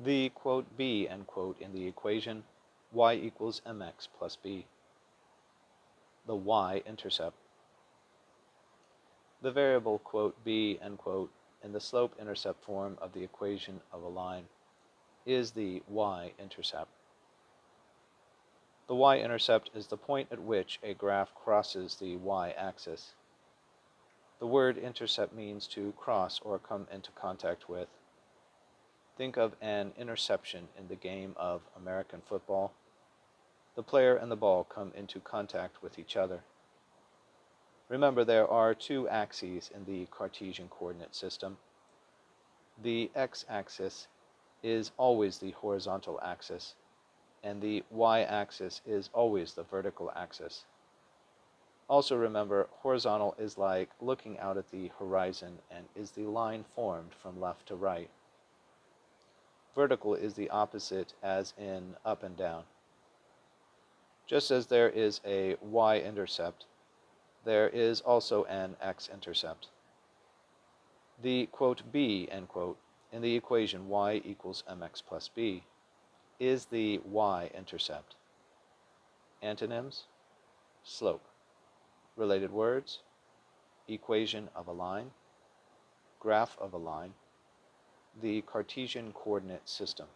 The (b) in the equation y equals mx plus b. The y-intercept. The variable (b) in the slope-intercept form of the equation of a line is the y-intercept. The y-intercept is the point at which a graph crosses the y-axis. The word intercept means to cross or come into contact with. Think of an interception in the game of American football. The player and the ball come into contact with each other. Remember, there are two axes in the Cartesian Coordinate System. The x-axis is always the horizontal axis, and the y-axis is always the vertical axis. Also remember, horizontal is like looking out at the horizon and is the line formed from left to right. Vertical is the opposite, as in up and down. Just as there is a y-intercept, there is also an x-intercept. The (b) in the equation y equals mx plus b is the y-intercept. Antonyms: slope. Related words: equation of a line, graph of a line, the Cartesian Coordinate System.